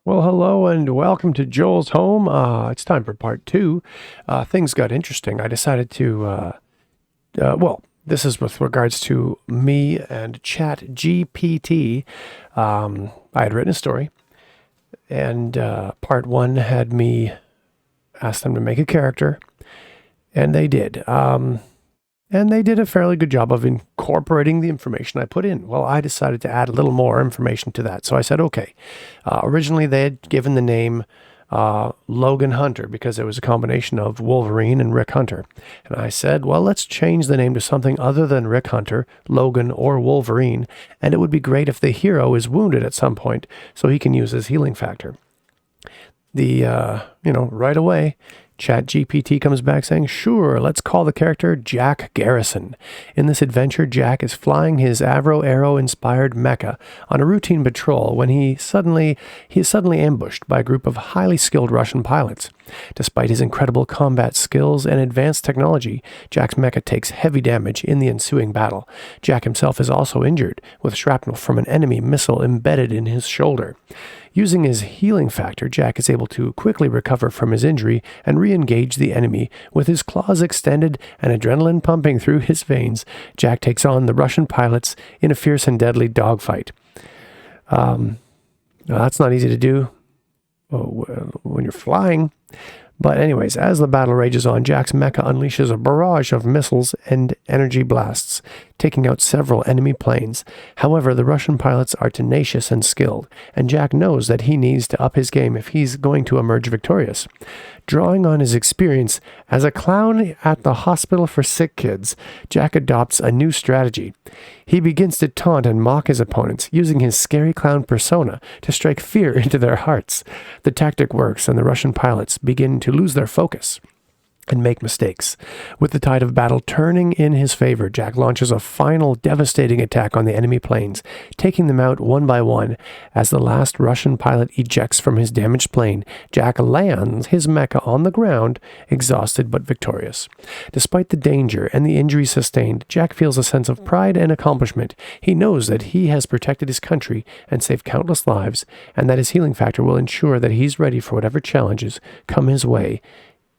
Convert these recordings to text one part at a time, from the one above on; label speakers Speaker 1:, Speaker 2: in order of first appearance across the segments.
Speaker 1: Well, hello and welcome to Joel's home. It's time for part two. Things got interesting. I decided to, this is with regards to me and ChatGPT. I had written a story, and part one had me ask them to make a character, and they did. And they did a fairly good job of incorporating the information I put in. Well, I decided to add a little more information to that. So I said, okay. Originally, they had given the name Logan Hunter because it was a combination of Wolverine and Rick Hunter. And I said, well, let's change the name to something other than Rick Hunter, Logan, or Wolverine. And it would be great if the hero is wounded at some point so he can use his healing factor. Right away, ChatGPT comes back saying, sure, let's call the character Jack Garrison. In this adventure, Jack is flying his Avro Arrow-inspired mecha on a routine patrol when he is suddenly ambushed by a group of highly skilled Russian pilots. Despite his incredible combat skills and advanced technology, Jack's mecha takes heavy damage in the ensuing battle. Jack himself is also injured, with shrapnel from an enemy missile embedded in his shoulder. Using his healing factor, Jack is able to quickly recover from his injury and re-engage the enemy. With his claws extended and adrenaline pumping through his veins, Jack takes on the Russian pilots in a fierce and deadly dogfight. That's not easy to do when you're flying. But anyways, as the battle rages on, Jack's mecha unleashes a barrage of missiles and energy blasts, taking out several enemy planes. However, the Russian pilots are tenacious and skilled, and Jack knows that he needs to up his game if he's going to emerge victorious. Drawing on his experience as a clown at the hospital for sick kids, Jack adopts a new strategy. He begins to taunt and mock his opponents, using his scary clown persona to strike fear into their hearts. The tactic works, and the Russian pilots begin to lose their focus and make mistakes. With the tide of battle turning in his favor, Jack launches a final devastating attack on the enemy planes, taking them out one by one. As the last Russian pilot ejects from his damaged plane, Jack lands his mecha on the ground, exhausted but victorious. Despite the danger and the injuries sustained, Jack feels a sense of pride and accomplishment. He knows that he has protected his country and saved countless lives, and that his healing factor will ensure that he's ready for whatever challenges come his way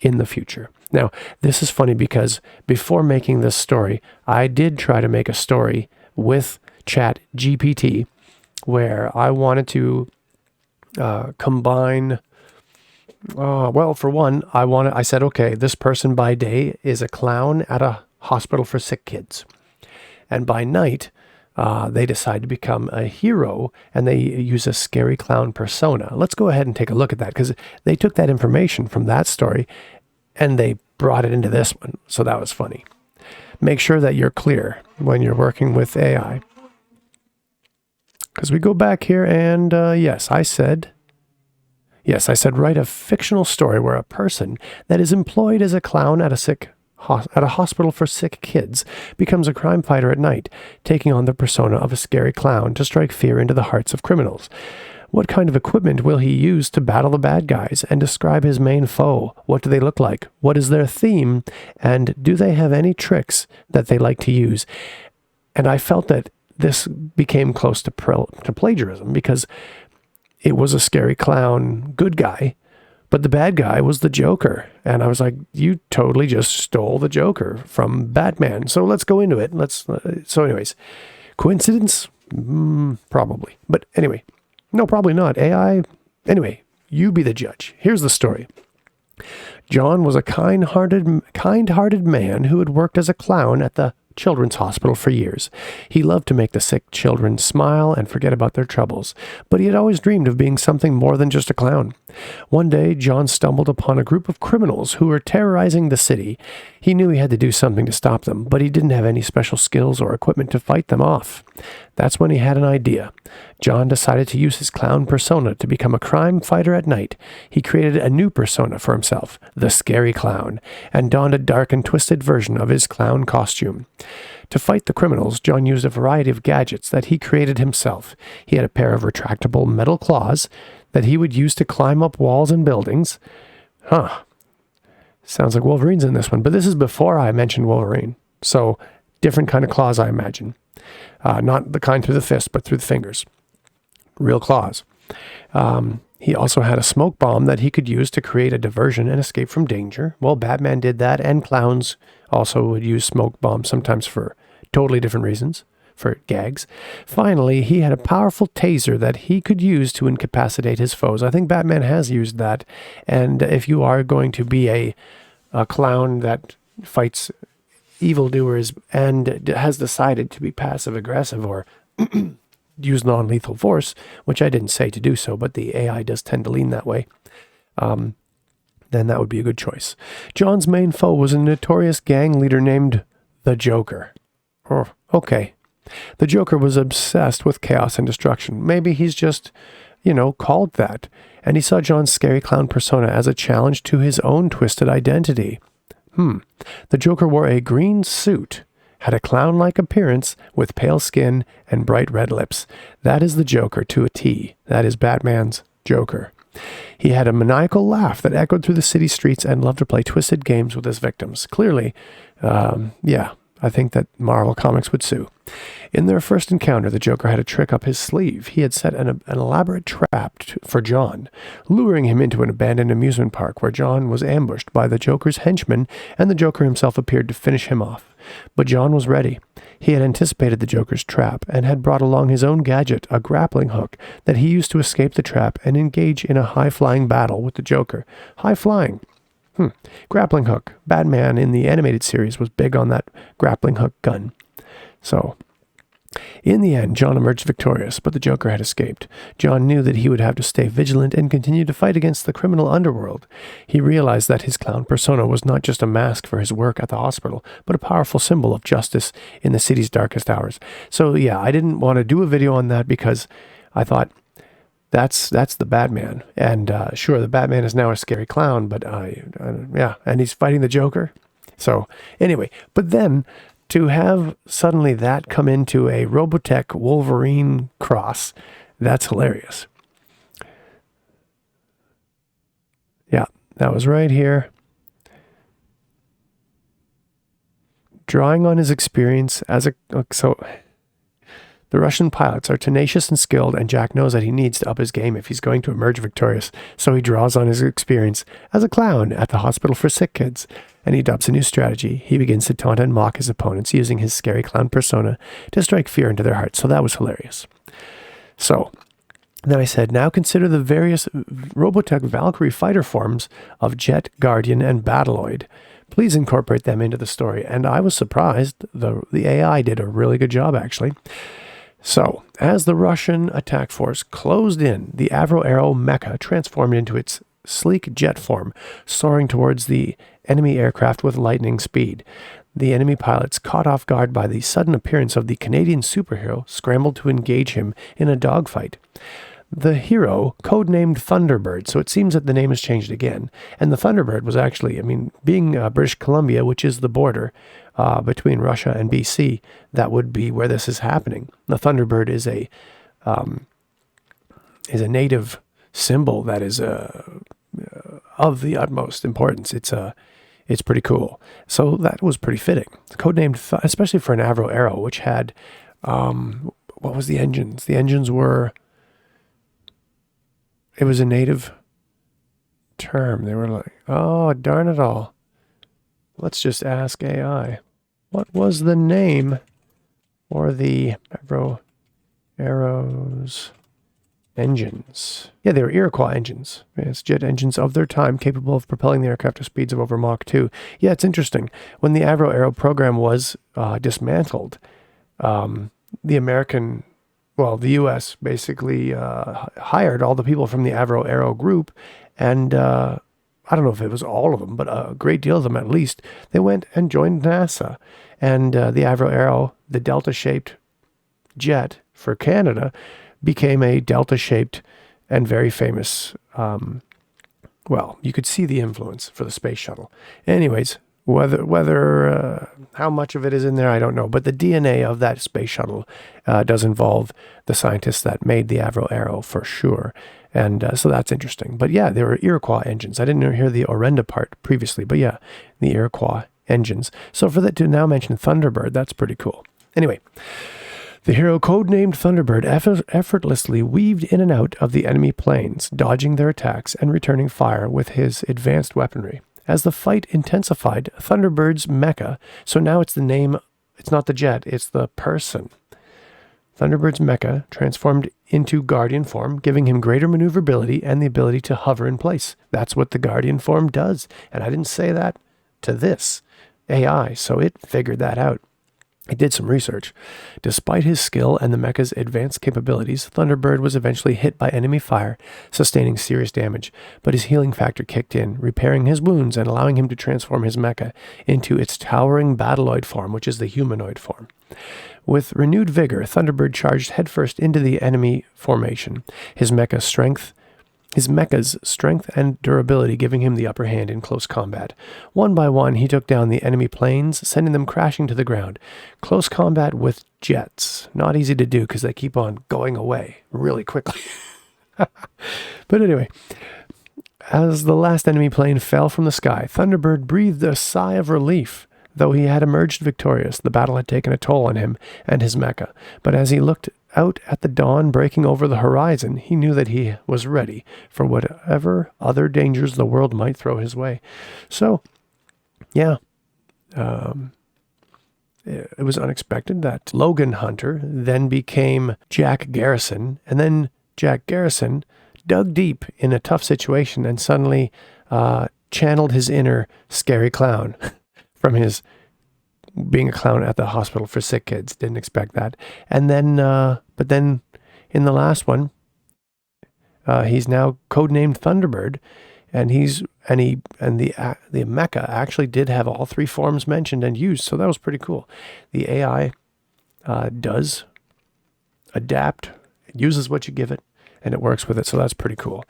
Speaker 1: in the future. Now, this is funny because before making this story, I did try to make a story with ChatGPT where I wanted to combine. For one, I said, okay, this person by day is a clown at a hospital for sick kids, and by night, they decide to become a hero and they use a scary clown persona. Let's go ahead and take a look at that because they took that information from that story and they brought it into this one. So that was funny. Make sure that you're clear when you're working with AI. Because we go back here and yes, I said write a fictional story where a person that is employed as a clown at a hospital for sick kids becomes a crime fighter at night, taking on the persona of a scary clown to strike fear into the hearts of criminals. What kind of equipment will he use to battle the bad guys? And describe his main foe. What do they look like? What is their theme? And do they have any tricks that they like to use? And I felt that this became close to plagiarism because it was a scary clown good guy, but the bad guy was the Joker. And I was like, you totally just stole the Joker from Batman. So let's go into it. So anyways, coincidence? Probably. But anyway, no, probably not. AI? Anyway, you be the judge. Here's the story. John was a kind-hearted man who had worked as a clown at the children's hospital for years. He loved to make the sick children smile and forget about their troubles, but he had always dreamed of being something more than just a clown. One day, John stumbled upon a group of criminals who were terrorizing the city. He knew he had to do something to stop them, but he didn't have any special skills or equipment to fight them off. That's when he had an idea. John decided to use his clown persona to become a crime fighter at night. He created a new persona for himself, the Scary Clown, and donned a dark and twisted version of his clown costume. To fight the criminals, John used a variety of gadgets that he created himself. He had a pair of retractable metal claws that he would use to climb up walls and buildings. Sounds like Wolverine's in this one, but this is before I mentioned Wolverine. So, different kind of claws, I imagine. Not the kind through the fist, but through the fingers. Real claws. He also had a smoke bomb that he could use to create a diversion and escape from danger. Well, Batman did that, and clowns also would use smoke bombs, sometimes for totally different reasons, for gags. Finally, he had a powerful taser that he could use to incapacitate his foes. I think Batman has used that, and if you are going to be a clown that fights evildoers and has decided to be passive-aggressive or use non-lethal force, which I didn't say to do so, but the AI does tend to lean that way, then that would be a good choice. John's main foe was a notorious gang leader named the Joker. Oh, okay. The Joker was obsessed with chaos and destruction. Maybe he's just, called that. And he saw John's scary clown persona as a challenge to his own twisted identity. The Joker wore a green suit, had a clown-like appearance with pale skin and bright red lips. That is the Joker to a T. That is Batman's Joker. He had a maniacal laugh that echoed through the city streets and loved to play twisted games with his victims. Clearly, I think that Marvel Comics would sue. In their first encounter, the Joker had a trick up his sleeve. He had set an elaborate trap for John, luring him into an abandoned amusement park where John was ambushed by the Joker's henchmen, and the Joker himself appeared to finish him off. But John was ready. He had anticipated the Joker's trap and had brought along his own gadget, a grappling hook, that he used to escape the trap and engage in a high-flying battle with the Joker. High-flying. Grappling hook. Batman in the animated series was big on that grappling hook gun. So, in the end, John emerged victorious, but the Joker had escaped. John knew that he would have to stay vigilant and continue to fight against the criminal underworld. He realized that his clown persona was not just a mask for his work at the hospital, but a powerful symbol of justice in the city's darkest hours. So yeah, I didn't want to do a video on that because I thought, that's the Batman. And sure, the Batman is now a scary clown, but and he's fighting the Joker. So anyway, but then to have suddenly that come into a Robotech Wolverine cross, that's hilarious. Yeah, that was right here. Drawing on his experience as the Russian pilots are tenacious and skilled, and Jack knows that he needs to up his game if he's going to emerge victorious. So he draws on his experience as a clown at the hospital for sick kids, and he adopts a new strategy. He begins to taunt and mock his opponents using his scary clown persona to strike fear into their hearts. So that was hilarious. So then I said, now consider the various Robotech Valkyrie fighter forms of Jet, Guardian, and Battloid. Please incorporate them into the story. And I was surprised. The AI did a really good job, actually. So, as the Russian attack force closed in, the Avro Arrow mecha transformed into its sleek jet form, soaring towards the enemy aircraft with lightning speed. The enemy pilots, caught off guard by the sudden appearance of the Canadian superhero, scrambled to engage him in a dogfight. The hero, codenamed Thunderbird, so it seems that the name has changed again. And the Thunderbird was actually, being British Columbia, which is the border between Russia and BC, that would be where this is happening. The Thunderbird is a native symbol that is of the utmost importance. It's pretty cool. So that was pretty fitting. Codenamed, especially for an Avro Arrow, which had, what was the engines? The engines were... It was a native term. They were like, oh, darn it all. Let's just ask AI. What was the name for the Avro Arrows engines? Yeah, they were Iroquois engines. It's jet engines of their time capable of propelling the aircraft to speeds of over Mach 2. Yeah, it's interesting. When the Avro Arrow program was dismantled, the U.S. basically hired all the people from the Avro Arrow group, and I don't know if it was all of them, but a great deal of them at least, they went and joined NASA. And the Avro Arrow, the delta-shaped jet for Canada, became a delta-shaped and very famous, you could see the influence for the space shuttle. Anyways, whether how much of it is in there, I don't know. But the DNA of that space shuttle does involve the scientists that made the Avro Arrow for sure. And so that's interesting. But yeah, there were Iroquois engines. I didn't hear the Orenda part previously, but yeah, the Iroquois engines. So for that to now mention Thunderbird, that's pretty cool. Anyway, The hero, codenamed Thunderbird, effortlessly weaved in and out of the enemy planes, dodging their attacks and returning fire with his advanced weaponry. As the fight intensified, Thunderbird's mecha, so now it's the name, it's not the jet, it's the person. Thunderbird's mecha transformed into Guardian form, giving him greater maneuverability and the ability to hover in place. That's what the Guardian form does. And I didn't say that to this AI, so it figured that out. It did some research. Despite his skill and the mecha's advanced capabilities, Thunderbird was eventually hit by enemy fire, sustaining serious damage, but his healing factor kicked in, repairing his wounds and allowing him to transform his mecha into its towering battleoid form, which is the humanoid form. With renewed vigor, Thunderbird charged headfirst into the enemy formation, his mecha's strength and durability giving him the upper hand in close combat. One by one, he took down the enemy planes, sending them crashing to the ground. Close combat with jets. Not easy to do because they keep on going away really quickly. But anyway, as the last enemy plane fell from the sky, Thunderbird breathed a sigh of relief. Though he had emerged victorious, the battle had taken a toll on him and his mecha. But as he looked out at the dawn breaking over the horizon, he knew that he was ready for whatever other dangers the world might throw his way. So, yeah, it was unexpected that Logan Hunter then became Jack Garrison, and then Jack Garrison dug deep in a tough situation and suddenly channeled his inner scary clown from his being a clown at the hospital for sick kids. Didn't expect that. And then, but then in the last one, he's now codenamed Thunderbird, and the mecha actually did have all three forms mentioned and used, so that was pretty cool. The AI does adapt, it uses what you give it, and it works with it, so that's pretty cool.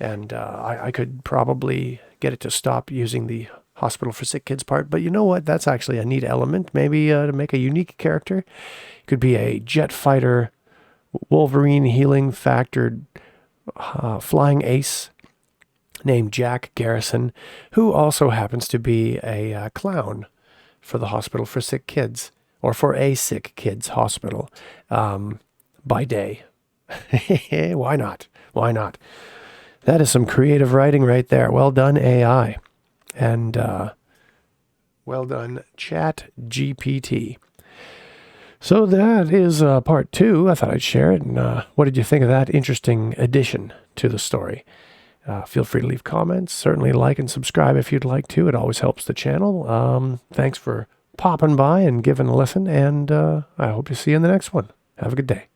Speaker 1: And I could probably get it to stop using the hospital for sick kids part, but you know what? That's actually a neat element, maybe to make a unique character. Could be a jet fighter, Wolverine healing factored flying ace named Jack Garrison, who also happens to be a clown for the hospital for sick kids, or for a sick kids hospital by day. Why not? Why not? That is some creative writing right there. Well done, AI. And well done, ChatGPT. So that is part 2. I thought I'd share it. And what did you think of that interesting addition to the story? Feel free to leave comments. Certainly like and subscribe if you'd like to. It always helps the channel. Thanks for popping by and giving a listen. And I hope to see you in the next one. Have a good day.